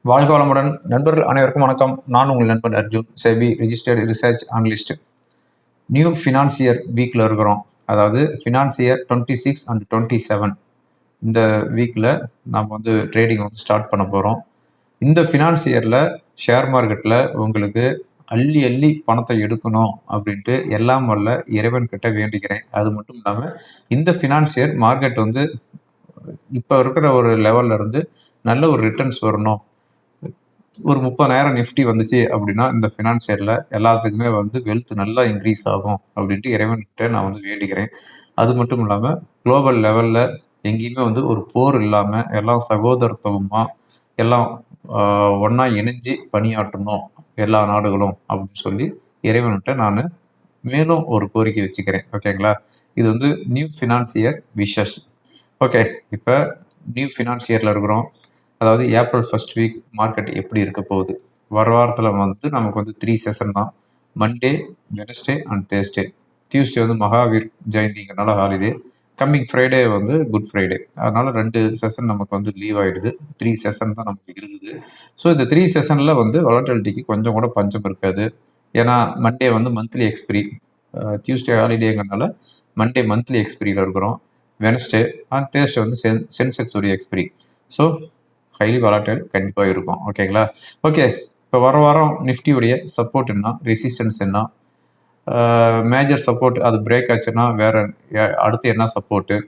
வாழ்க வளமுடன் நண்பர்கள் அனைவருக்கும் வணக்கம். நான் உங்கள் நண்பன் Arjun, SEBI registered research analyst. New financier வீக்கில் இருக்கிறோம். அதாவது ஃபினான்சியர் 26 அண்ட் 27 இந்த வீக்கில் நம்ம வந்து ட்ரேடிங் வந்து ஸ்டார்ட் பண்ண போகிறோம். இந்த ஃபினான்சியரில் ஷேர் மார்க்கெட்டில் உங்களுக்கு அள்ளி அள்ளி பணத்தை எடுக்கணும் அப்படின்ட்டு எல்லாம் வல்ல இறைவன் கிட்ட வேண்டிக்கிறேன். அது மட்டும் இல்லாமல் இந்த ஃபினான்சியர் மார்க்கெட் வந்து இப்போ இருக்கிற ஒரு லெவல்ல இருந்து நல்ல ஒரு ரிட்டர்ன்ஸ் வரணும். ஒரு 30,000 நிஃப்டி வந்துச்சு அப்படின்னா இந்த ஃபினான்சியரில் எல்லாத்துக்குமே வந்து வெல்த் நல்லா இன்க்ரீஸ் ஆகும் அப்படின்ட்டு இறைவன்கிட்ட நான் வந்து வேண்டிக்கிறேன். அது மட்டும் இல்லாமல் குளோபல் லெவலில் எங்கேயுமே வந்து ஒரு போர் இல்லாமல் எல்லாம் சகோதரத்துவமாக எல்லாம் ஒன்றா இணைஞ்சு பணியாற்றணும் எல்லா நாடுகளும் அப்படின்னு சொல்லி இறைவன்கிட்ட நான் மேலும் ஒரு கோரிக்கை வச்சுக்கிறேன். ஓகேங்களா? இது வந்து நியூ ஃபினான்சியர் விஷஸ். ஓகே, இப்போ நியூ ஃபினான்சியரில் இருக்கிறோம். அதாவது ஏப்ரல் ஃபர்ஸ்ட் வீக் மார்க்கெட் எப்படி இருக்க போகுது? வர வாரத்தில் வந்து நமக்கு வந்து 3 செஷன் தான். Monday, Wednesday and Thursday. Tuesday வந்து மகாவீர் ஜெயந்திங்கிறனால ஹாலிடே. கம்மிங் ஃப்ரைடே வந்து குட் ஃப்ரைடே. அதனால 2 செஷன் நமக்கு வந்து லீவ் ஆகிடுது. 3 செஷன் தான் நமக்கு இருக்குது. ஸோ இந்த 3 செஷனில் வந்து வாலட்டிலிட்டிக்கு கொஞ்சம் கூட பஞ்சம் இருக்காது. ஏன்னா மண்டே வந்து மந்த்லி எக்ஸ்பிரி, டியூஸ்டே ஹாலிடேங்கிறனால மண்டே மந்த்லி எக்ஸ்பிரியில் இருக்கிறோம். வெனஸ்டே அண்ட் தேர்ஸ்டே வந்து சென்செக்ஸ் உடைய எக்ஸ்பிரி. ஸோ ஹைலி வாலட்டைல் கண்டிப்பாக இருக்கும். ஓகேங்களா? ஓகே, இப்போ வர வாரம் நிஃப்டியுடைய சப்போர்ட் என்ன, ரெசிஸ்டன்ஸ் என்ன, மேஜர் சப்போர்ட் அது பிரேக் ஆச்சுன்னா வேற அடுத்து என்ன சப்போர்ட்டு,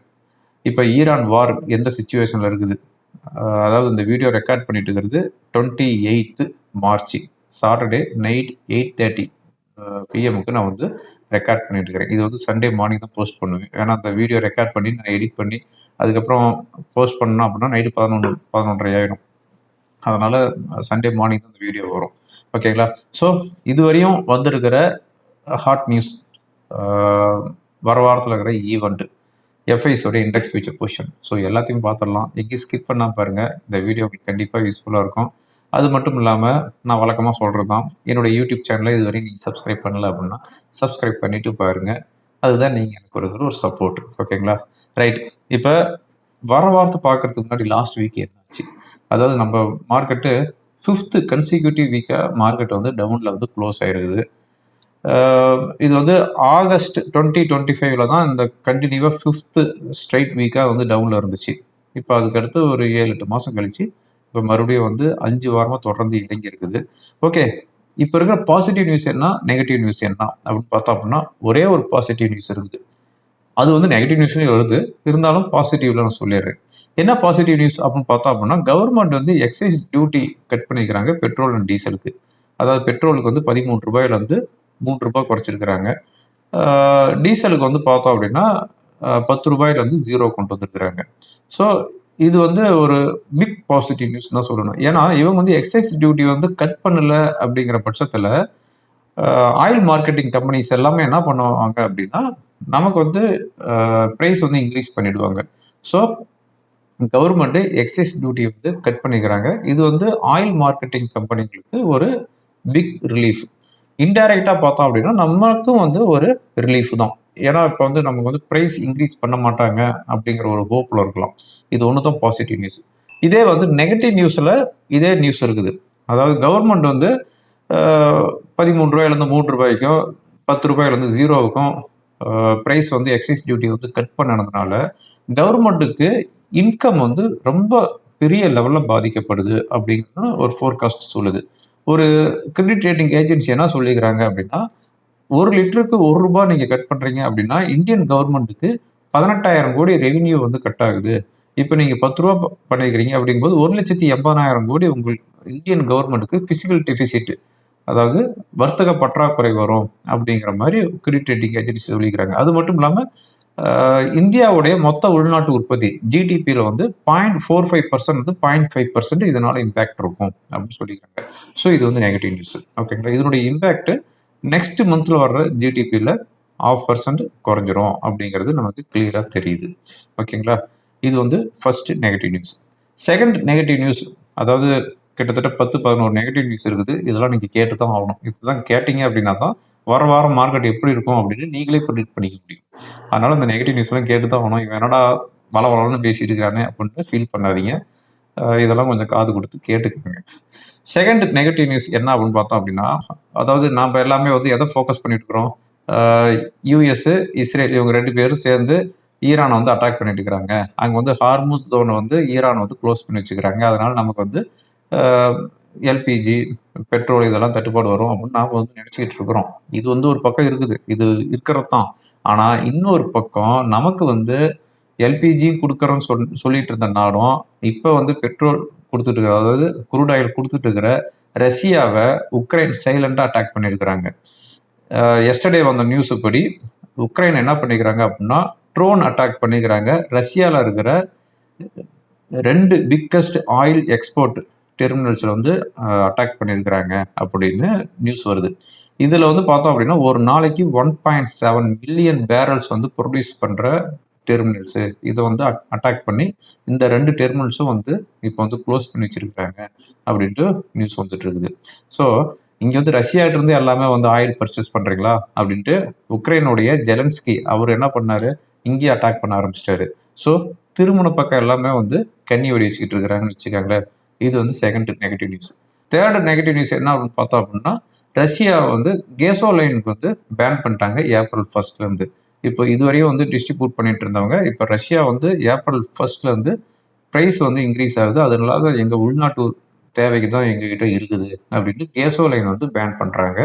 இப்போ ஈரான் வார் எந்த சுச்சுவேஷனில் இருக்குது, அதாவது இந்த வீடியோ ரெக்கார்ட் பண்ணிட்டு இருக்கிறது 28 மார்ச் சாட்டர்டே நைட் 8:30 PM நான் வந்து ரெக்கார்ட் பண்ணிட்டு இருக்கிறேன். இது வந்து சண்டே மார்னிங் தான் போஸ்ட் பண்ணுவேன். ஏன்னா அந்த வீடியோ ரெக்கார்ட் பண்ணி நான் எடிட் பண்ணி அதுக்கப்புறம் போஸ்ட் பண்ணோம் அப்படின்னா நைட்டு 11:30 ஆகிடும். அதனால் சண்டே மார்னிங் தான் இந்த வீடியோ வரும். ஓகேங்களா? ஸோ இதுவரையும் வந்திருக்கிற ஹாட் நியூஸ், வர வாரத்தில் இருக்கிற ஈவெண்ட்டு, எஃப்ஐஸோட இண்டெக்ஸ் ஃபியூச்சர் பொசிஷன், ஸோ எல்லாத்தையும் பார்த்துடலாம். எங்கேயும் ஸ்கிப் பண்ணால் பாருங்கள். இந்த வீடியோ உங்களுக்கு கண்டிப்பாக யூஸ்ஃபுல்லாக இருக்கும். அது மட்டும் இல்லாமல் நான் வழக்கமாக சொல்கிறது தான், என்னோடய யூடியூப் சேனலை இதுவரையும் நீங்கள் சப்ஸ்கிரைப் பண்ணலை அப்படின்னா சப்ஸ்கிரைப் பண்ணிவிட்டு பாருங்கள். அதுதான் நீங்கள் எனக்கு ஒரு சப்போர்ட். ஓகேங்களா? ரைட். இப்போ வர வாரத்தை பார்க்குறதுக்கு முன்னாடி லாஸ்ட் வீக் என்னாச்சு, அதாவது நம்ம மார்க்கெட்டு 5th கன்சிக்யூட்டிவ் வீக்காக மார்க்கெட் வந்து டவுனில் வந்து க்ளோஸ் ஆகிருக்குது. இது வந்து ஆகஸ்ட் 2025 தான் இந்த கண்டினியூவாக 5th ஸ்ட்ரைட் வீக்காக வந்து டவுனில் இருந்துச்சு. இப்போ அதுக்கடுத்து ஒரு 7-8 மாதம் கழிச்சு இப்போ மறுபடியும் வந்து 5 வாரமாக தொடர்ந்து இறங்கி இருக்குது. ஓகே, இப்போ இருக்கிற பாசிட்டிவ் நியூஸ் என்ன, நெகட்டிவ் நியூஸ் என்ன அப்படின்னு பார்த்தோம் அப்படின்னா ஒரே ஒரு பாசிட்டிவ் நியூஸ் இருக்குது. அது வந்து நெகட்டிவ் நியூஸ்லேயும் வருது, இருந்தாலும் பாசிட்டிவ்ல நான் சொல்லிடுறேன். என்ன பாசிட்டிவ் நியூஸ் அப்படின்னு பார்த்தோம் அப்படின்னா கவர்மெண்ட் வந்து எக்ஸைஸ் டியூட்டி கட் பண்ணிக்கிறாங்க பெட்ரோல் அண்ட் டீசலுக்கு. அதாவது பெட்ரோலுக்கு வந்து 13 ரூபாயிலேருந்து 3 ரூபாய் குறைச்சிருக்கிறாங்க. டீசலுக்கு வந்து பார்த்தோம் அப்படின்னா 10 ரூபாயிலேருந்து 0 கொண்டு வந்துருக்குறாங்க. ஸோ இது வந்து ஒரு பிக் பாசிட்டிவ் நியூஸ் தான் சொல்லணும். ஏன்னா இவங்க வந்து எக்ஸைஸ் டியூட்டி வந்து கட் பண்ணலை அப்படிங்கிற பட்சத்தில் ஆயில் மார்க்கெட்டிங் கம்பெனிஸ் எல்லாமே என்ன பண்ணுவாங்க அப்படின்னா நமக்கு வந்து ப்ரைஸ் வந்து இன்க்ரீஸ் பண்ணிடுவாங்க. ஸோ கவர்மெண்ட்டு எக்ஸைஸ் டியூட்டி வந்து கட் பண்ணிக்கிறாங்க. இது வந்து ஆயில் மார்க்கெட்டிங் கம்பெனிகளுக்கு ஒரு பிக் ரிலீஃப். இன்டைரக்டாக பார்த்தோம் அப்படின்னா நமக்கும் வந்து ஒரு ரிலீஃப் தான். ஏன்னா இப்போ வந்து நமக்கு வந்து ப்ரைஸ் இன்க்ரீஸ் பண்ண மாட்டாங்க அப்படிங்கிற ஒரு ஹோப்பில் இருக்கலாம். இது ஒன்று தான் பாசிட்டிவ் நியூஸ். இதே வந்து நெகட்டிவ் நியூஸில் இதே நியூஸ் இருக்குது. அதாவது கவர்மெண்ட் வந்து 13 ரூபாயிலேருந்து 3 ரூபாய்க்கும் 10 ரூபாயிலேருந்து 0க்கும் ப்ரைஸ் வந்து எக்ஸைஸ் டியூட்டி வந்து கட் பண்ணதுனால கவர்மெண்ட்டுக்கு இன்கம் வந்து ரொம்ப பெரிய லெவலில் பாதிக்கப்படுது அப்படிங்கிறது ஒரு ஃபோர்காஸ்ட் சொல்லுது. ஒரு கிரெடிட் ரேட்டிங் ஏஜென்சி என்ன சொல்லிக்கிறாங்க அப்படின்னா 1 லிட்டருக்கு 1 ரூபாய் நீங்கள் கட் பண்ணுறீங்க அப்படின்னா இந்தியன் கவர்மெண்ட்டுக்கு 18,000 கோடி ரெவென்யூ வந்து கட் ஆகுது. இப்போ நீங்கள் 10 ரூபா பண்ணிக்கிறீங்க அப்படிங்கும்போது 1,80,000 கோடி உங்களுக்கு இந்தியன் கவர்மெண்ட்டுக்கு ஃபிசிக்கல் டெபிசிட், அதாவது வர்த்தக பற்றாக்குறை வரும் அப்படிங்கிற மாதிரி கிரெடிட் ரேட்டிங் ஏஜென்சி சொல்லிக்கிறாங்க. அது மட்டும் இல்லாமல் இந்தியாவுடைய மொத்த உள்நாட்டு உற்பத்தி ஜிடிபியில் வந்து 0.45% வந்து 0.5% இதனால இம்பேக்ட் இருக்கும் அப்படின்னு சொல்லிக்கிறாங்க. ஸோ இது வந்து நெகட்டிவ் நியூஸ். ஓகேங்களா? இதனுடைய இம்பேக்ட் நெக்ஸ்ட் மந்த்ல வர்ற ஜிடிபியில் 0.5% குறைஞ்சிரும் அப்படிங்கிறது நமக்கு கிளியராக தெரியுது. ஓகேங்களா? இது வந்து first negative news. Second negative news, அதாவது கிட்டத்தட்ட 10-11 நெகட்டிவ் நியூஸ் இருக்குது. இதெல்லாம் நீங்கள் கேட்டு தான் ஆகணும். இதெல்லாம் கேட்டீங்க அப்படின்னா தான் வர வாரம் மார்க்கெட் எப்படி இருக்கும் அப்படின்னு நீங்களே ப்ரெடிக்ட் பண்ணிக்க முடியும். அதனால இந்த நெகட்டிவ் நியூஸ்லாம் கேட்டு தான் ஆகணும். இவன் என்னடா வளவளன்னு பேசிட்டு இருக்கானே அப்படின்னு ஃபீல் பண்ணாதீங்க. இதெல்லாம் கொஞ்சம் காது கொடுத்து கேட்டுக்கோங்க. செகண்ட் நெகட்டிவ் நியூஸ் என்ன அப்படின்னு பார்த்தோம் அப்படின்னா, அதாவது நாம் எல்லாமே வந்து எதை ஃபோக்கஸ் பண்ணிட்டு இருக்கிறோம்? யூஎஸ், இஸ்ரேல் இவங்க 2 பேரும் சேர்ந்து ஈரானை வந்து அட்டாக் பண்ணிட்டு இருக்கிறாங்க. அங்கே வந்து ஹார்முஸ் ஜோனை வந்து ஈரான் வந்து க்ளோஸ் பண்ணி வச்சுக்கிறாங்க. அதனால நமக்கு வந்து எல்பிஜி, பெட்ரோல் இதெல்லாம் தட்டுப்பாடு வரும் அப்படின்னு நாம் வந்து நினச்சிக்கிட்டு இருக்கிறோம். இது வந்து ஒரு பக்கம் இருக்குது. இது இருக்கிறது தான். ஆனால் இன்னொரு பக்கம் நமக்கு வந்து எல்பிஜி கொடுக்குறோன்னு சொல்லிட்டு இருந்த நாடும் இப்போ வந்து பெட்ரோல் கொடுத்துட்டு இருக்கிற, அதாவது குரூட் ஆயில் கொடுத்துட்டு இருக்கிற ரஷ்யாவை உக்ரைன் சைலண்டாக அட்டாக் பண்ணியிருக்கிறாங்க. எஸ்டர்டே வந்த நியூஸ் படி உக்ரைன் என்ன பண்ணிக்கிறாங்க அப்படின்னா ட்ரோன் அட்டாக் பண்ணிக்கிறாங்க. ரஷ்யாவில் இருக்கிற 2 பிக்கஸ்ட் ஆயில் எக்ஸ்போர்ட் டெர்மினல்ஸில் வந்து அட்டாக் பண்ணியிருக்கிறாங்க அப்படின்னு நியூஸ் வருது. இதில் வந்து பார்த்தோம் அப்படின்னா ஒரு நாளைக்கு 1.7 மில்லியன் பேரல்ஸ் வந்து ப்ரொடியூஸ் பண்ணுற டெர்மினல்ஸு இதை வந்து அட்டாக் பண்ணி இந்த 2 டெர்மினல்ஸும் வந்து இப்போ வந்து க்ளோஸ் பண்ணி வச்சிருக்கிறாங்க அப்படின்ட்டு நியூஸ் வந்துட்டு இருக்குது. ஸோ இங்கே வந்து ரஷ்யாட்ட இருந்து எல்லாமே வந்து ஆயில் பர்ச்சேஸ் பண்ணுறீங்களா அப்படின்ட்டு உக்ரைனுடைய ஜெலன்ஸ்கி அவர் என்ன பண்ணாரு, இங்கேயே அட்டாக் பண்ண ஆரம்பிச்சிட்டாரு. ஸோ திருமண பக்கம் எல்லாமே வந்து கண்ணி வெடி வச்சுக்கிட்டு இருக்கிறாங்கன்னு வச்சுக்காங்களேன். இது வந்து second negative news. Third negative news என்ன அப்படின்னு பார்த்தோம் அப்படின்னா, ரஷ்யா வந்து கேசோலைனுக்கு வந்து பேன் பண்ணிட்டாங்க ஏப்ரல் 1 இப்போ இதுவரையும் வந்து டிஸ்ட்ரிபியூட் பண்ணிட்டு இருந்தவங்க இப்போ ரஷ்யா வந்து ஏப்ரல் 1 ப்ரைஸ் வந்து இன்க்ரீஸ் ஆகுது. அதனால எங்கள் உள்நாட்டு தேவைக்கு தான் எங்ககிட்ட இருக்குது அப்படின்ட்டு கேசோலைன் வந்து பேன் பண்ணுறாங்க.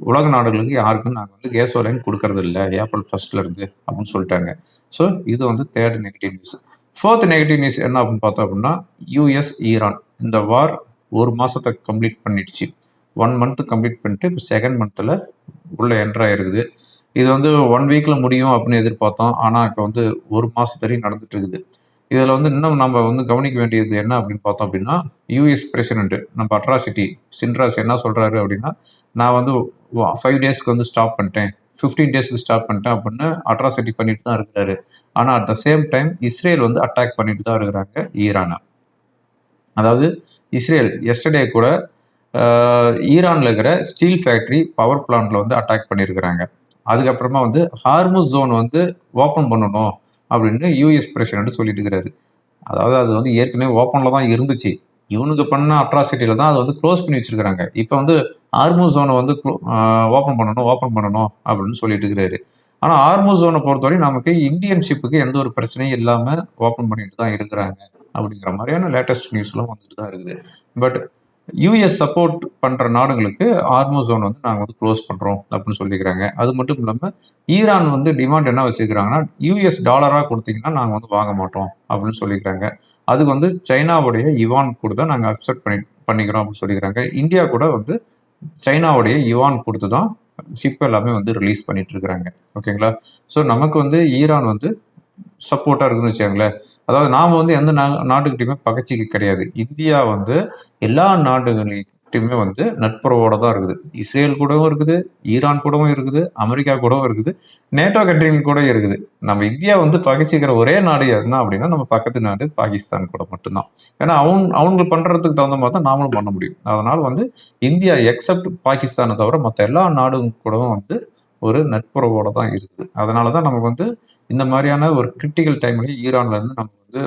உலக நாடுகளுக்கு யாருக்கும் நாங்கள் வந்து கேசோலைன் கொடுக்கறது இல்லை ஏப்ரல் 1 அப்படின்னு சொல்லிட்டாங்க. ஸோ இது வந்து third negative news. Fourth negative news என்ன அப்படின்னு பார்த்தோம் அப்படின்னா, யூஎஸ் ஈரான் இந்த வார் 1 மாதத்தை கம்ப்ளீட் பண்ணிடுச்சு. 1 மந்த் கம்ப்ளீட் பண்ணிட்டு இப்போ செகண்ட் மந்தில் உள்ள என்ட்ரு ஆகிருக்குது. இது வந்து 1 வீக்கில் முடியும் அப்படின்னு எதிர்பார்த்தோம். ஆனால் இப்போ வந்து 1 மாதத்துலேயும் நடந்துட்டு இருக்குது. இதில் வந்து இன்னும் நம்ம வந்து கவனிக்க வேண்டியது என்ன அப்படின்னு பார்த்தோம் அப்படின்னா, யூஎஸ் பிரசிடென்ட் நம்ம அட்ராசிட்டி சின்ராஸ் என்ன சொல்கிறாரு அப்படின்னா, நான் வந்து 5 டேஸ்க்கு வந்து ஸ்டாப் பண்ணிட்டேன், 15 டேஸ்க்கு ஸ்டாப் பண்ணிட்டேன் அப்படின்னு அட்ராசிட்டி பண்ணிட்டு தான் இருக்கிறாரு. ஆனால் at the same time Israel வந்து அட்டாக் பண்ணிட்டு தான் இருக்கிறாங்க ஈரானை. அதாவது இஸ்ரேல் எஸ்டர்டே கூட ஈரானில் இருக்கிற ஸ்டீல் ஃபேக்ட்ரி பவர் பிளான்ட்ல வந்து அட்டாக் பண்ணியிருக்கிறாங்க. அதுக்கப்புறமா வந்து ஹார்முஸ் ஜோன் வந்து ஓப்பன் பண்ணணும் அப்படின்னு யூஎஸ் பிரசிடென்ட் சொல்லிட்டு இருக்கிறாரு. அதாவது அது வந்து ஏற்கனவே ஓப்பனில் தான் இருந்துச்சு. இவனுக்கு பண்ண அட்ராசிட்டியில் தான் அதை வந்து க்ளோஸ் பண்ணி வச்சிருக்கிறாங்க. இப்போ வந்து ஹார்முஸ் ஜோனை வந்து ஓப்பன் பண்ணணும் அப்படின்னு சொல்லிட்டு இருக்கிறாரு. ஆனால் ஹார்முஸ் ஜோனை பொறுத்தவரை நமக்கு இந்தியன் ஷிப்புக்கு எந்த ஒரு பிரச்சனையும் இல்லாமல் ஓப்பன் பண்ணிட்டு தான் இருக்கிறாங்க அப்படிங்கிற மாதிரியான லேட்டஸ்ட் நியூஸ்லாம் வந்துட்டு தான் இருக்குது. பட் யூஎஸ் சப்போர்ட் பண்ணுற நாடுகளுக்கு ஹார்முஸ் ஜோன் வந்து நாங்கள் வந்து க்ளோஸ் பண்ணுறோம் அப்படின்னு சொல்லிக்கிறாங்க. அது மட்டும் இல்லாமல் ஈரான் வந்து டிமாண்ட் என்ன வச்சுக்கிறாங்கன்னா, யூஎஸ் டாலராக கொடுத்தீங்கன்னா நாங்கள் வந்து வாங்க மாட்டோம் அப்படின்னு சொல்லிக்கிறாங்க. அதுக்கு வந்து சைனாவுடைய யுவான் கூட தான் நாங்கள் அக்செப்ட் பண்ணிக்கிறோம் அப்படின்னு சொல்லிக்கிறாங்க. இந்தியா கூட வந்து சைனாவுடைய யுவான் கொடுத்து தான் ஷிப் எல்லாமே வந்து ரிலீஸ் பண்ணிட்டு இருக்கிறாங்க. ஓகேங்களா? ஸோ நமக்கு வந்து ஈரான் வந்து சப்போர்ட்டாக இருக்குன்னு வச்சுக்கோங்களேன். அதாவது நாம் வந்து எந்த நாட்டுக்கிட்டையுமே பகைச்சிக்க கிடையாது. இந்தியா வந்து எல்லா நாடுகள்கிட்டையுமே வந்து நட்புறவோடு தான் இருக்குது. இஸ்ரேல் கூடவும் இருக்குது, ஈரான் கூடவும் இருக்குது, அமெரிக்கா கூடவும் இருக்குது, நேட்டோ கண்ட்ரிகள் கூட இருக்குது. நம்ம இந்தியா வந்து பகைச்சிக்கிற ஒரே நாடு என்ன அப்படின்னா நம்ம பக்கத்து நாடு பாகிஸ்தான் கூட மட்டும்தான். ஏன்னா அவங்க பண்ணுறதுக்கு தகுந்த மாதிரி தான் நாமளும் பண்ண முடியும். அதனால் வந்து இந்தியா எக்ஸப்ட் பாகிஸ்தானை தவிர மற்ற எல்லா நாடும் கூடவும் வந்து ஒரு நட்புறவோடு தான் இருக்குது. அதனால தான் நமக்கு வந்து இந்த மாதிரியான ஒரு கிரிட்டிக்கல் டைம்லேயும் ஈரான்லேருந்து நம்ம வந்து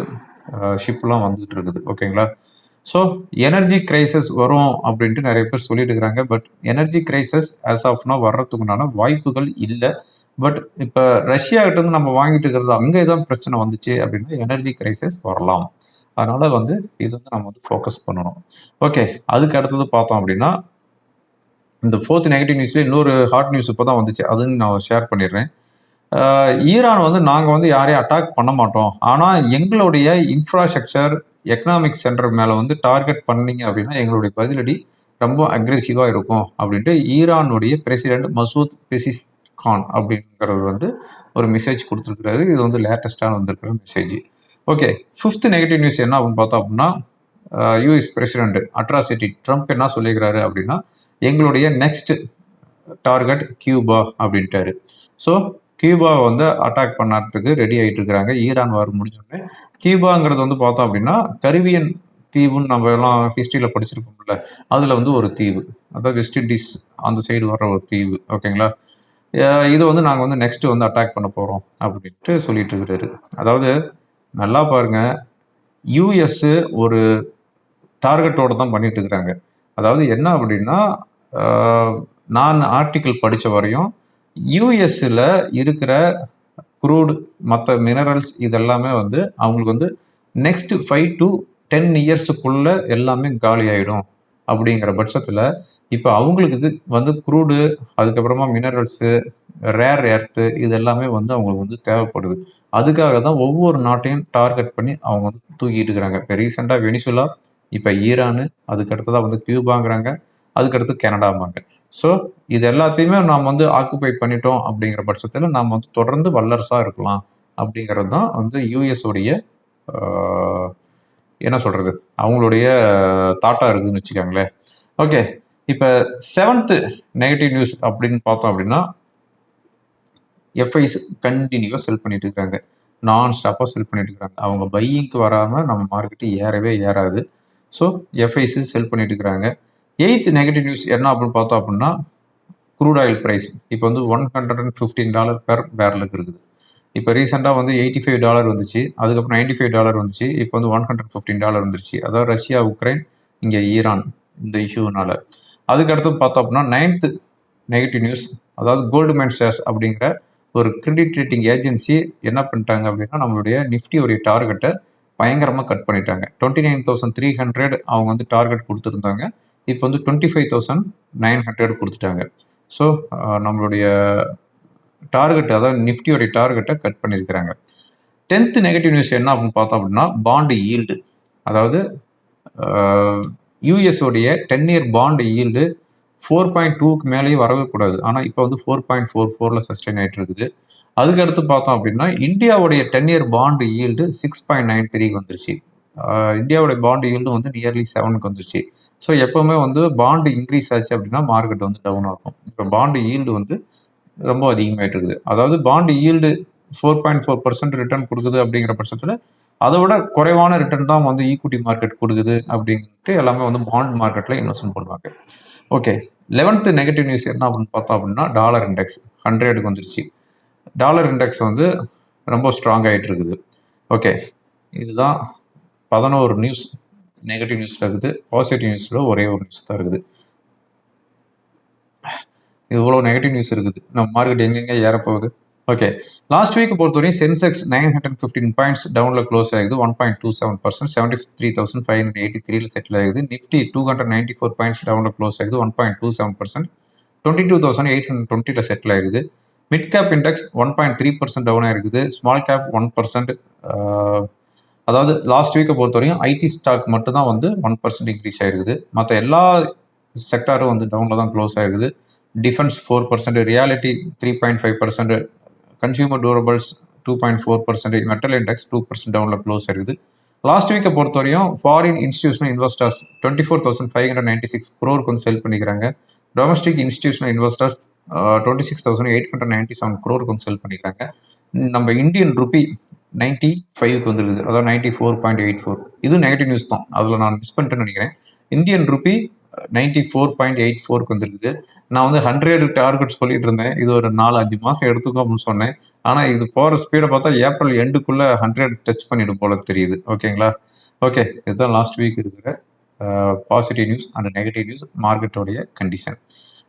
ஷிப்லாம் வந்துகிட்டு இருக்குது. ஓகேங்களா? ஸோ எனர்ஜி கிரைசஸ் வரும் அப்படின்ட்டு நிறைய பேர் சொல்லிட்டு இருக்கிறாங்க. But energy crisis as of now வர்றதுக்குண்டான வாய்ப்புகள் இல்லை. பட் இப்போ ரஷ்யாகிட்டேருந்து நம்ம வாங்கிட்டு இருக்கிறது அங்கே தான் பிரச்சனை வந்துச்சு அப்படின்னா எனர்ஜி கிரைசஸ் வரலாம். அதனால் வந்து இது வந்து நம்ம வந்து ஃபோக்கஸ் பண்ணணும். ஓகே, அதுக்கு அடுத்தது பார்த்தோம் அப்படின்னா இந்த ஃபோர்த் நெகட்டிவ் நியூஸில் இன்னொரு ஹாட் நியூஸ் இப்போ தான் வந்துச்சு. அதுன்னு நான் ஷேர் பண்ணிடுறேன். ஈரான் வந்து நாங்கள் வந்து யாரையும் அட்டாக் பண்ண மாட்டோம். ஆனால் எங்களுடைய இன்ஃப்ராஸ்ட்ரக்சர் எக்கனாமிக் சென்டர் மேலே வந்து டார்கெட் பண்ணீங்க அப்படின்னா எங்களுடைய பதிலடி ரொம்ப அக்ரெசிவாக இருக்கும் அப்படின்ட்டு ஈரானுடைய பிரசிடென்ட் மசூத் பெசிஸ்கான் அப்படிங்கிறவர் வந்து ஒரு மெசேஜ் கொடுத்துருக்குறாரு. இது வந்து லேட்டஸ்ட்டாக வந்திருக்கிற message. Okay, fifth negative news என்ன அப்படின்னு பார்த்தோம் அப்படின்னா, யூஎஸ் பிரசிடென்ட் அட்ராசிட்டி ட்ரம்ப் என்ன சொல்லிக்கிறாரு அப்படின்னா, எங்களுடைய நெக்ஸ்ட் டார்கெட் கியூபா அப்படின்ட்டாரு. ஸோ கியூபாவை வந்து அட்டாக் பண்ணறதுக்கு ரெடி ஆகிட்டு இருக்கிறாங்க. ஈரான் வார் முடிஞ்சோடனே கியூபாங்கிறது வந்து பார்த்தோம் அப்படின்னா கரிபியன் தீவுன்னு நம்ம எல்லாம் ஹிஸ்ட்ரியில் படிச்சிருக்கோம்ல, அதில் வந்து ஒரு தீவு, அதாவது வெஸ்ட் இண்டீஸ் அந்த சைடு வர்ற ஒரு தீவு. ஓகேங்களா? இதை வந்து நாங்கள் வந்து நெக்ஸ்ட்டு வந்து அட்டாக் பண்ண போகிறோம் அப்படின்ட்டு சொல்லிட்டு இருக்கிறாரு. அதாவது நல்லா பாருங்கள், யூஎஸ் ஒரு டார்கெட்டோட தான் பண்ணிட்டு இருக்கிறாங்க. அதாவது என்ன அப்படின்னா, நான் ஆர்டிக்கிள் படித்த வரையும் யூஎஸ்ல இருக்கிற குரூடு மற்ற மினரல்ஸ் இதெல்லாமே வந்து அவங்களுக்கு வந்து நெக்ஸ்ட் 5 to 10 இயர்ஸுக்குள்ள எல்லாமே காலி ஆகிடும் அப்படிங்கிற பட்சத்தில் இப்போ அவங்களுக்கு இது வந்து குரூடு, அதுக்கப்புறமா மினரல்ஸு, ரேர் எர்த்து இது எல்லாமே வந்து அவங்களுக்கு வந்து தேவைப்படுது. அதுக்காக தான் ஒவ்வொரு நாட்டையும் டார்கெட் பண்ணி அவங்க வந்து தூக்கிட்டு இருக்கிறாங்க. இப்போ ரீசெண்டாக வெனிசுலா, இப்போ ஈரானு, அதுக்கு அடுத்ததாக வந்து கியூபாங்கிறாங்க, அதுக்கடுத்து கனடாம்பாங்க. ஸோ இது எல்லாத்தையுமே நாம் வந்து ஆக்குபை பண்ணிட்டோம் அப்படிங்கிற பட்சத்தில் நாம் வந்து தொடர்ந்து வல்லரசாக இருக்கலாம் அப்படிங்கிறது தான் வந்து யூஎஸ் உடைய என்ன சொல்கிறது, அவங்களுடைய தாட்டாக இருக்குதுன்னு வச்சுக்கோங்களேன். ஓகே, இப்போ 7th நெகட்டிவ் நியூஸ் அப்படின்னு பார்த்தோம் அப்படின்னா, எஃப்ஐஸ் கண்டினியூவாக செல் பண்ணிட்டு இருக்காங்க. நான் ஸ்டாப்பாக செல் பண்ணிட்டு இருக்காங்க. அவங்க பையிங்க்கு வராமல் நம்ம மார்க்கெட்டு ஏறவே ஏறாது. ஸோ எஃப்ஐஸ் செல் பண்ணிட்டு இருக்கிறாங்க. 8th நெகட்டிவ் நியூஸ் என்ன அப்படின்னு பார்த்தோம் அப்படின்னா, க்ரூட் ஆயில் ப்ரைஸ் இப்போ வந்து $115 பெர் பேரலுக்கு இருக்குது. இப்போ ரீசெண்டாக வந்து $85 வந்துச்சு, அதுக்கப்புறம் $95 வந்துச்சு, இப்போ வந்து $115 வந்துருச்சு. அதாவது ரஷ்யா, உக்ரைன், இங்கே ஈரான் இந்த இஷ்யூனால. அதுக்கடுத்து பார்த்தோம் அப்படின்னா 9th நெகட்டிவ் நியூஸ், அதாவது கோல்ட்மேன் சாக்ஸ் அப்படிங்கிற ஒரு கிரெடிட் ரேட்டிங் ஏஜென்சி என்ன பண்ணிட்டாங்க அப்படின்னா, நம்மளுடைய நிஃப்டியோடைய டார்கெட்டை பயங்கரமாக கட் பண்ணிட்டாங்க. 29,300 அவங்க வந்து டார்கெட் கொடுத்துருந்தாங்க, இப்போ வந்து 25,900 கொடுத்துட்டாங்க. ஸோ நம்மளுடைய டார்கெட், அதாவது நிஃப்டியோடைய டார்கெட்டை கட் பண்ணியிருக்கிறாங்க. 10th நெகட்டிவ் நியூஸ் என்ன அப்படின்னு பார்த்தோம் அப்படின்னா, பாண்டு ஈல்டு, அதாவது யூஎஸோடைய 10-year பாண்டு ஈல்டு 4.2க்கு மேலேயே வரவே கூடாது. ஆனால் இப்போ வந்து 4.44ல் சஸ்டெயின் ஆகிட்டு இருக்குது. அதுக்கடுத்து பார்த்தோம் அப்படின்னா, இந்தியாவுடைய 10-year பாண்டு ஈல்டு 6.93க்கு வந்துருச்சு. இந்தியாவுடைய பாண்டு ஈல்டு வந்து நியர்லி 7க்கு வந்துருச்சு. ஸோ எப்போவுமே வந்து பாண்டு இன்க்ரீஸ் ஆச்சு அப்படின்னா மார்க்கெட் வந்து டவுன் ஆகும். இப்போ பாண்டு ஈல்டு வந்து ரொம்ப அதிகமாகிட்டு இருக்குது. அதாவது பாண்டு ஈல்டு 4.4% ரிட்டர்ன் கொடுக்குது அப்படிங்கிற பட்சத்தில் அதை விட குறைவான ரிட்டர்ன் தான் வந்து ஈக்விட்டி மார்க்கெட் கொடுக்குது அப்படின்ட்டு எல்லாமே வந்து பாண்ட் மார்க்கெட்டில் இன்வெஸ்ட்மெண்ட் பண்ணுவாங்க. ஓகே, 11th நெகட்டிவ் நியூஸ் என்ன அப்படின்னு பார்த்தோம் அப்படின்னா, டாலர் இண்டெக்ஸ் 100க்கு வந்துருச்சு. டாலர் இண்டெக்ஸ் வந்து ரொம்ப ஸ்ட்ராங் ஆகிட்டு இருக்குது. ஓகே, இதுதான் 11 நியூஸ் நெகட்டிவ் நியூஸில் இருக்குது. பாசிட்டிவ் நியூஸில் ஒரே ஒரு நியூஸ் தான் இருக்குது. இவ்வளோ நெகட்டிவ் நியூஸ் இருக்குது. நம்ம மார்க்கெட் எங்கெங்கே ஏறப்போகுது. ஓகே, லாஸ்ட் வீக் பொறுத்தவரையும் சென்செக்ஸ் 915 பாயிண்ட்ஸ் டவுனில் க்ளோஸ் ஆகுது, 1.27%, 73,583ல் செட்டில் ஆகுது. நிஃப்டி 294 பாயிண்ட்ஸ் டவுனில் க்ளோஸ் ஆகுது, 1.27%, 22,820ல் செட்டில் ஆகுது. மிட் கேப் இண்டெக்ஸ் 1.3% டவுன் ஆகிருக்குது. Small cap 1%. அதாவது லாஸ்ட் வீக்கை பொறுத்தவரையும் ஐடி ஸ்டாக் மட்டும் தான் வந்து 1% இன்க்ரீஸ் ஆகிருக்குது. மற்ற எல்லா செக்டாரும் வந்து டவுனில் தான் க்ளோஸ் ஆகிருக்குது. Defence 4%, reality 3.5%, consumer durables 2.4%, metal index 2% டவுனில் க்ளோஸ் ஆகிருக்குது. லாஸ்ட் வீக்கை பொறுத்தவரையும் ஃபாரின் இன்ஸ்டிடியூஷனல் இன்வெஸ்டர்ஸ் 24,596 crore வந்து செல் பண்ணிக்கிறாங்க. டொமஸ்டிக் இன்ஸ்டிடியூஷனல் இன்வெஸ்டர்ஸ் 26,897 crore வந்து செல் பண்ணிக்கிறாங்க. நம்ம இந்தியன் ருபி 95க்கு வந்துருக்குது, அதாவது 94.84. இது நெகட்டிவ் நியூஸ் தான், அதில் நான் மிஸ் பண்ணிட்டேன்னு நினைக்கிறேன். இந்தியன் ருபி 94.84க்கு வந்துருக்குது. நான் வந்து 100 டார்கெட் சொல்லிட்டு இருந்தேன், இது ஒரு 4-5 மாதம் எடுத்துக்கோ அப்படின்னு சொன்னேன். ஆனால் இது போகிற ஸ்பீடை பார்த்தா ஏப்ரல் எண்டுக்குள்ளே 100 டச் பண்ணிடும் போல தெரியுது. ஓகேங்களா? ஓகே, இதுதான் லாஸ்ட் வீக் இருக்கிற positive news and negative news மார்க்கெட்டோடைய கண்டிஷன்.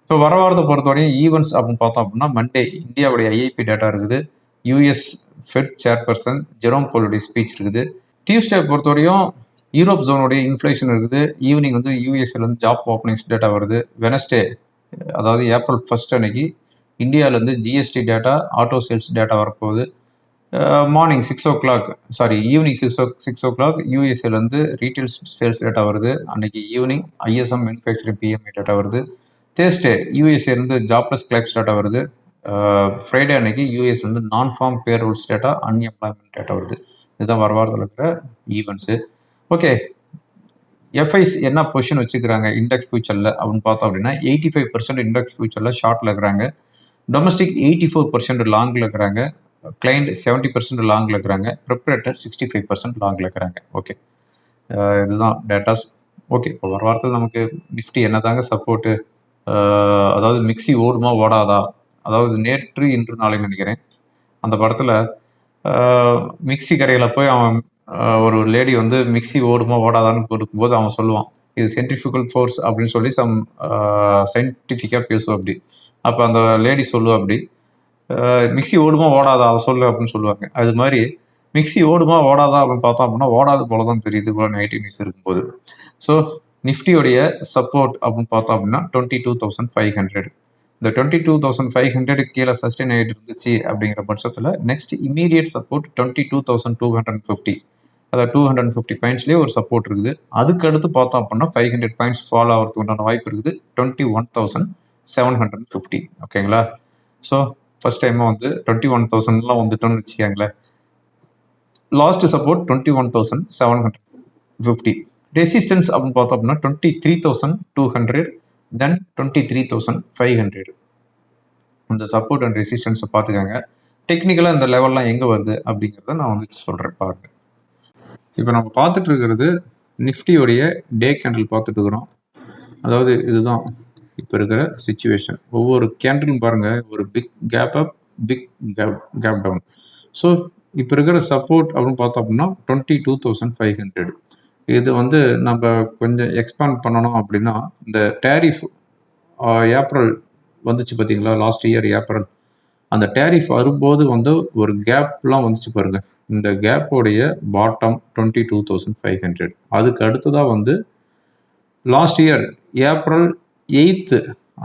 இப்போ வர வாரத்தை பொறுத்தவரையும் ஈவெண்ட்ஸ் அப்படின்னு பார்த்தோம் அப்படின்னா, மண்டே இந்தியாவுடைய ஐஐபி டேட்டா இருக்குது, யூஎஸ் ஃபெட் சேர்பர்சன் ஜெரோம் போலுடைய ஸ்பீச் இருக்குது. டியூஸ்டே பொறுத்தவரையும் யூரோப் ஜோனுடைய இன்ஃப்ளேஷன் இருக்குது. ஈவினிங் வந்து யூஎஸ்ல வந்து ஜாப் ஓப்பனிங்ஸ் டேட்டா வருது. வெனஸ்டே, அதாவது ஏப்ரல் 1 அன்னைக்கு இந்தியாவிலேருந்து GST data, auto sales data வரப்போகுது. மார்னிங் 6 o'clock, ஈவினிங் 6 o'clock யூஎஸ்ஏலேருந்து ரீட்டைல் சேல்ஸ் டேட்டா வருது. அன்னைக்கு evening ISM manufacturing PMI data வருது. தேர்ஸ்டே யூஎஸ்ஏலேருந்து ஜாப்லெஸ் கிளைம்ஸ் டேட்டா வருது. ஃப்ரைடே அன்னைக்கு யூஎஸ்லேருந்து non farm payrolls data, unemployment data வருது. இதுதான் வர வாரத்தில் இருக்கிற ஈவெண்ட்ஸு. ஓகே, எஃப்ஐஸ் என்ன பொசிஷன் வச்சுக்கிறாங்க இண்டெக்ஸ் ஃபியூச்சரில் அப்படின்னு பார்த்தோம் அப்படின்னா, 85% இண்டெக்ஸ் ஃபியூச்சரில் ஷார்ட்டில் இருக்கிறாங்க. டொமஸ்டிக் 84% லாங்கில் இருக்கிறாங்க. கிளைண்ட் 70% லாங்கில் இருக்கிறாங்க. ப்ரிப்பரேட்டர் 65% லாங்கில் இருக்கிறாங்க. ஓகே, இதுதான் டேட்டாஸ். ஓகே, இப்போ வர வாரத்தில் நமக்கு நிஃப்டி என்ன தாங்க சப்போர்ட்டு, அதாவது மிக்சி ஓடுமா ஓடாதா, அதாவது நேற்று இன்று நாளைன்னு நினைக்கிறேன் அந்த படத்தில் மிக்சி கடையில் போய் அவன் ஒரு லேடி வந்து மிக்ஸி ஓடுமா ஓடாதான்னு கொடுக்கும்போது அவன் சொல்லுவான் இது சென்ட்ரிஃபியூகல் ஃபோர்ஸ் அப்படின்னு சொல்லி சயின்டிஃபிக்காக பேசுவோம் அப்படி. அப்போ அந்த லேடி சொல்லுவா அப்படி மிக்ஸி ஓடுமா ஓடாதா அதை சொல்லு அப்படின்னு சொல்லுவாங்க. அது மாதிரி மிக்ஸி ஓடுமா ஓடாதா அப்படின்னு பார்த்தோம் அப்படின்னா ஓடாது போல தான் தெரியுது போல நெகட்டிவ் நியூஸ் இருக்கும்போது. ஸோ நிஃப்டியோடைய சப்போர்ட் அப்படின்னு பார்த்தோம் அப்படின்னா 22,500. இந்த 22,500 கீழே சஸ்டெயின் ஆகிட்டு இருந்துச்சு அப்படிங்கிற பட்சத்தில் நெக்ஸ்ட் இமீடியட் சப்போர்ட் 22,250. அதாவது 250 பாயிண்ட்ஸ்லேயே ஒரு சப்போர்ட் இருக்குது. அதுக்கு அடுத்து பார்த்தோம் அப்படின்னா 500 பாயிண்ட்ஸ் ஃபாலோ ஆகிறதுக்கு உண்டான வாய்ப்பு இருக்குது 21,750. ஓகேங்களா? ஸோ ஃபர்ஸ்ட் டைமாக வந்து 21,000லாம் வந்துட்டோம்னு வச்சுக்கோங்களேன். Last support 21,750. ரெசிஸ்டன்ஸ் அப்படின்னு பார்த்தோம் அப்படின்னா 23,200 தென் 23,500. இந்த சப்போர்ட் அண்ட் ரெசிஸ்டன்ஸை பார்த்துக்கோங்க. டெக்னிக்கலாக இந்த லெவல்லாம் எங்கே வருது அப்படிங்கிறத நான் வந்து சொல்கிறேன் பாருங்க. இப்போ நம்ம பார்த்துட்டு இருக்கிறது நிஃப்டியோடைய டே கேண்டில் பார்த்துட்டு இருக்கிறோம். அதாவது இதுதான் இப்போ இருக்கிற சிச்சுவேஷன். ஒவ்வொரு கேண்டிலும் பாருங்கள் ஒரு big gap up, big gap down. So இப்போ இருக்கிற சப்போர்ட் அப்படின்னு பார்த்தோம் அப்படின்னா 22,500. இது வந்து நம்ம கொஞ்சம் எக்ஸ்பேண்ட் பண்ணணும் அப்படின்னா இந்த டேரிஃப் ஏப்ரல் வந்துச்சு பார்த்தீங்களா, லாஸ்ட் இயர் ஏப்ரல். அந்த டேரிஃப் வரும்போது வந்து ஒரு கேப்லாம் வந்துச்சு பாருங்கள். இந்த கேப்போடைய பாட்டம் 22,500. அதுக்கு அடுத்ததாக வந்து லாஸ்ட் இயர் ஏப்ரல் 8th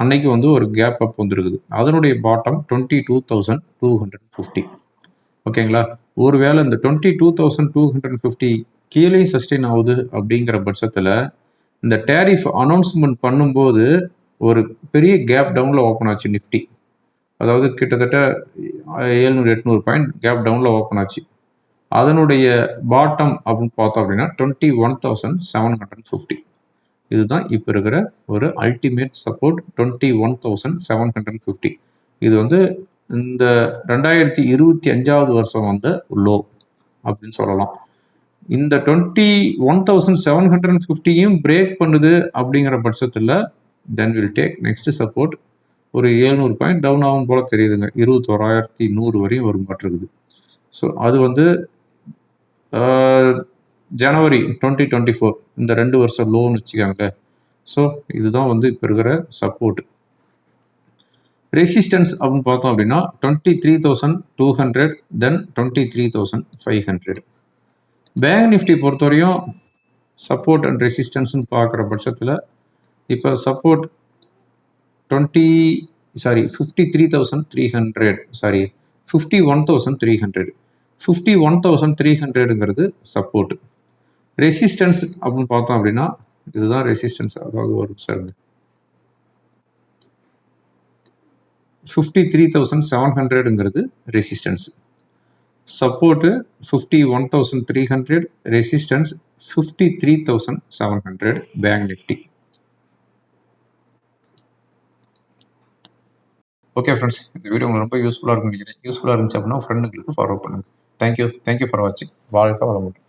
அன்னைக்கு வந்து ஒரு கேப் அப் வந்துருக்குது. அதனுடைய பாட்டம் 22,250. ஓகேங்களா? ஒருவேளை இந்த 22,250 கீழே சஸ்டெயின் ஆகுது அப்படிங்கிற பட்சத்தில் இந்த டேரிஃப் அனௌன்ஸ்மெண்ட் பண்ணும்போது ஒரு பெரிய கேப் டவுனில் ஓப்பன் ஆச்சு நிஃப்டி. அதாவது கிட்டத்தட்ட 700-800 பாயிண்ட் கேப் டவுனில் ஓப்பன் ஆச்சு. அதனுடைய பாட்டம் அப்படின்னு பார்த்தோம் அப்படின்னா 21,750. இதுதான் இப்போ இருக்கிற ஒரு அல்டிமேட் சப்போர்ட் 21,750. இது வந்து இந்த 2025வது வருஷம் வந்து லோ அப்படின்னு சொல்லலாம். இந்த 21,750யும் பிரேக் பண்ணுது அப்படிங்கிற பட்சத்தில் then will take next support ஒரு 700 பாயிண்ட் டவுன் ஆகும் போல தெரியுதுங்க. 21,100 வரையும் வரும் மாட்டிருக்குது. ஸோ அது வந்து ஜனவரி 2024 இந்த 2 வருஷம் லோன்னு வச்சுக்காங்க. ஸோ இதுதான் வந்து இப்போ இருக்கிற சப்போர்ட். ரெசிஸ்டன்ஸ் அப்படின்னு பார்த்தோம் அப்படின்னா 23,200 தென் 23,500. பேங்க் நிஃப்டி பொறுத்தவரையும் சப்போர்ட் அண்ட் ரெசிஸ்டன்ஸ்ன்னு பார்க்குற பட்சத்தில் இப்போ சப்போர்ட் 53,300 51,300. 51,300ங்கிறது சப்போர்ட். ரெசிஸ்டன்ஸ் அப்படின்னு பார்த்தோம் அப்படின்னா இதுதான் ரெசிஸ்டன்ஸ். அதாவது ஒரு சார் 53,700ங்கிறது resistance. Support 51,300, resistance 53,700 bank Nifty. Okay friends, இந்த வீடியோ உங்களுக்கு ரொம்ப யூஸ்ஃபுல்லாக இருக்குன்னு நினைக்கிறேன். யூஸ்ஃபுல்லாக இருந்துச்சு அப்படின்னா ஃப்ரெண்டுங்களுக்கு ஃபார்வர்ட் பண்ணுங்கள். தேங்க்யூ ஃபார் வாட்சிங். வாழ்க வளமுடன்.